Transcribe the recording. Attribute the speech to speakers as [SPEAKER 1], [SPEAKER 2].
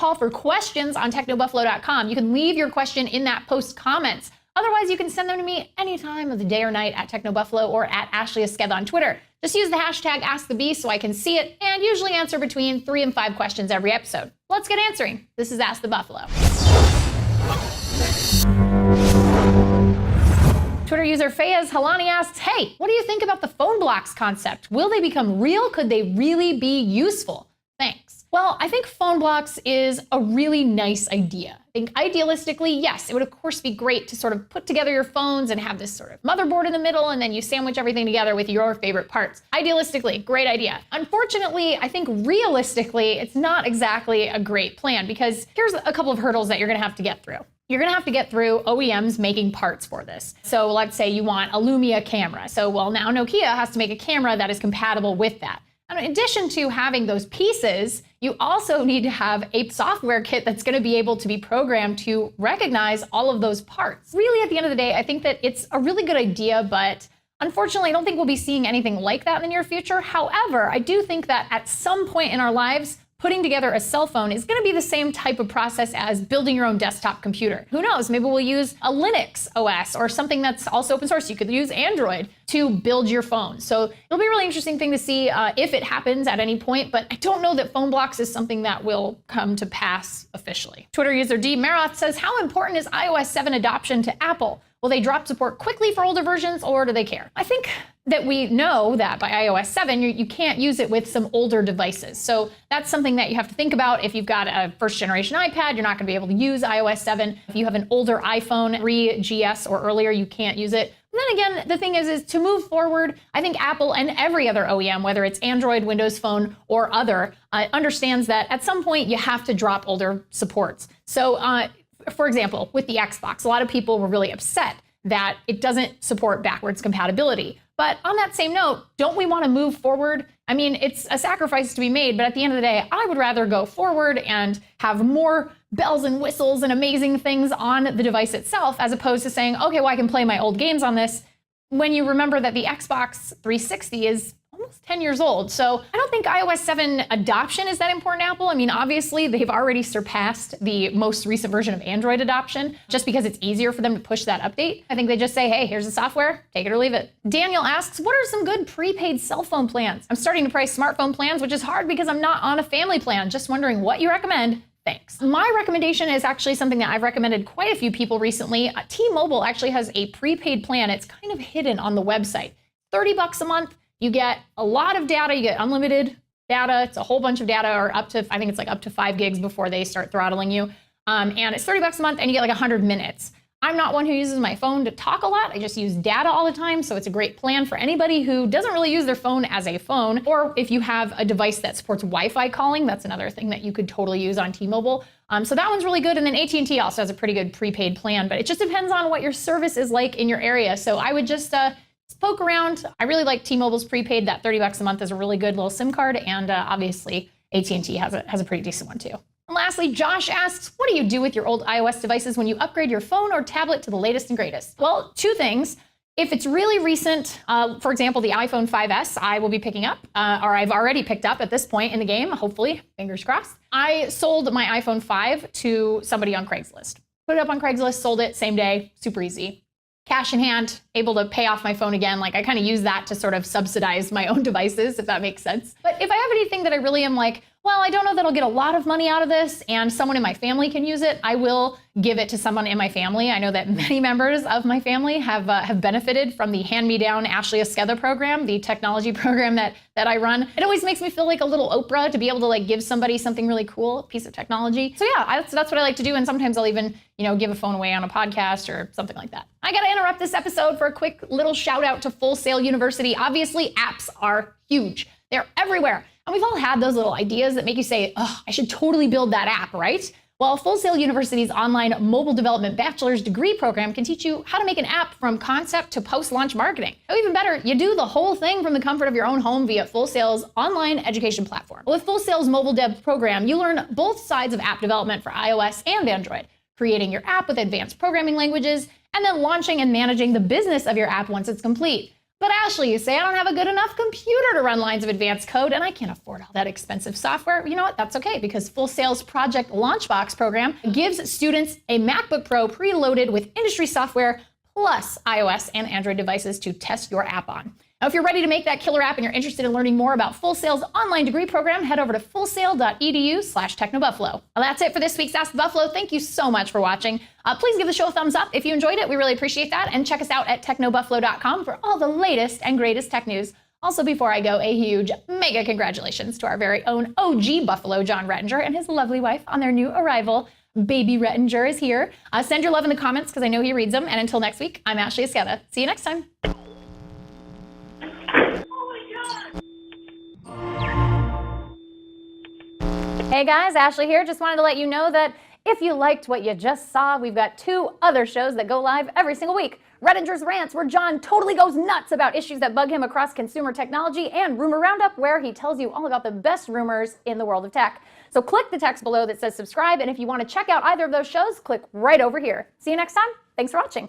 [SPEAKER 1] call for questions on technobuffalo.com. You can leave your question in that post comments. Otherwise, you can send them to me any time of the day or night at technobuffalo or at ashleyesketh on Twitter. Just use the hashtag AskTheBee so I can see it and usually answer between 3 and 5 questions every episode. Let's get answering. This is Ask the Buffalo. Twitter user Fayez Halani asks, hey, what do you think about the Phoneblocks concept? Will they become real? Could they really be useful? Thanks. Well, I think Phoneblocks is a really nice idea. I think idealistically, yes, it would of course be great to sort of put together your phones and have this sort of motherboard in the middle and then you sandwich everything together with your favorite parts. Idealistically, great idea. Unfortunately, I think realistically, it's not exactly a great plan because here's a couple of hurdles that you're gonna have to get through. You're gonna have to get through OEMs making parts for this. So let's say you want a Lumia camera. So well, now Nokia has to make a camera that is compatible with that. And in addition to having those pieces, you also need to have a software kit that's gonna be able to be programmed to recognize all of those parts. Really, at the end of the day, I think that it's a really good idea, but unfortunately, I don't think we'll be seeing anything like that in the near future. However, I do think that at some point in our lives, putting together a cell phone is going to be the same type of process as building your own desktop computer. Who knows? Maybe we'll use a Linux OS or something that's also open source. You could use Android to build your phone. So it'll be a really interesting thing to see if it happens at any point, but I don't know that Phoneblocks is something that will come to pass officially. Twitter user D. Maroth says, how important is iOS 7 adoption to Apple? Will they drop support quickly for older versions or do they care? I think that we know that by iOS 7, you can't use it with some older devices. So that's something that you have to think about. If you've got a first generation iPad, you're not gonna be able to use iOS 7. If you have an older iPhone 3GS or earlier, you can't use it. And then again, the thing is to move forward, I think Apple and every other OEM, whether it's Android, Windows Phone, or other, understands that at some point you have to drop older supports. So for example, with the Xbox, a lot of people were really upset that it doesn't support backwards compatibility. But on that same note, don't we want to move forward? I mean, it's a sacrifice to be made, but at the end of the day, I would rather go forward and have more bells and whistles and amazing things on the device itself, as opposed to saying, okay, well, I can play my old games on this, when you remember that the Xbox 360 is almost 10 years old. So I don't think iOS 7 adoption is that important to Apple. I mean, obviously, they've already surpassed the most recent version of Android adoption just because it's easier for them to push that update. I think they just say, hey, here's the software, take it or leave it. Daniel asks, what are some good prepaid cell phone plans? I'm starting to price smartphone plans, which is hard because I'm not on a family plan. Just wondering what you recommend. Thanks. My recommendation is actually something that I've recommended quite a few people recently. T-Mobile actually has a prepaid plan. It's kind of hidden on the website. $30 a month. You get a lot of data, you get unlimited data. It's a whole bunch of data, or up to, I think it's like up to 5 gigs before they start throttling you. And it's $30 a month and you get like 100 minutes. I'm not one who uses my phone to talk a lot. I just use data all the time. So it's a great plan for anybody who doesn't really use their phone as a phone, or if you have a device that supports Wi-Fi calling, that's another thing that you could totally use on T-Mobile. So that one's really good. And then AT&T also has a pretty good prepaid plan, but it just depends on what your service is like in your area. So I would just poke around. I really like T-Mobile's prepaid. That $30 a month is a really good little SIM card. And obviously AT&T has a pretty decent one too. And lastly, Josh asks, what do you do with your old iOS devices when you upgrade your phone or tablet to the latest and greatest? Well, 2 things. If it's really recent, for example, the iPhone 5S, I will be picking up, or I've already picked up at this point in the game, hopefully, fingers crossed. I sold my iPhone 5 to somebody on Craigslist. Put it up on Craigslist, sold it, same day, super easy. Cash in hand, able to pay off my phone again. Like I kind of use that to sort of subsidize my own devices, if that makes sense. But if I have anything that I really am like, well, I don't know that I'll get a lot of money out of this and someone in my family can use it, I will give it to someone in my family. I know that many members of my family have benefited from the hand-me-down Ashley Esqueda program, the technology program that I run. It always makes me feel like a little Oprah to be able to like give somebody something really cool, a piece of technology. So yeah, that's what I like to do. And sometimes I'll even, give a phone away on a podcast or something like that. I gotta interrupt this episode for a quick little shout out to Full Sail University. Obviously, apps are huge. They're everywhere. And we've all had those little ideas that make you say, oh, I should totally build that app, right? Well, Full Sail University's online mobile development bachelor's degree program can teach you how to make an app from concept to post-launch marketing. Or even better, you do the whole thing from the comfort of your own home via Full Sail's online education platform. With Full Sail's mobile dev program, you learn both sides of app development for iOS and Android, creating your app with advanced programming languages, and then launching and managing the business of your app once it's complete. But Ashley, you say I don't have a good enough computer to run lines of advanced code and I can't afford all that expensive software. You know what? That's okay because Full Sail's Project Launchbox program gives students a MacBook Pro preloaded with industry software plus iOS and Android devices to test your app on. Now, if you're ready to make that killer app and you're interested in learning more about Full Sail's online degree program, head over to fullsail.edu/technobuffalo. Well, that's it for this week's Ask the Buffalo. Thank you so much for watching. Please give the show a thumbs up if you enjoyed it. We really appreciate that. And check us out at technobuffalo.com for all the latest and greatest tech news. Also, before I go, a huge mega congratulations to our very own OG Buffalo, John Rettinger, and his lovely wife on their new arrival. Baby Rettinger is here. Send your love in the comments because I know he reads them. And until next week, I'm Ashley Esqueda. See you next time. Hey guys, Ashley here. Just wanted to let you know that if you liked what you just saw, we've got 2 other shows that go live every single week. Rettinger's Rants, where John totally goes nuts about issues that bug him across consumer technology, and Rumor Roundup, where he tells you all about the best rumors in the world of tech. So click the text below that says subscribe, and if you want to check out either of those shows, click right over here. See you next time. Thanks for watching.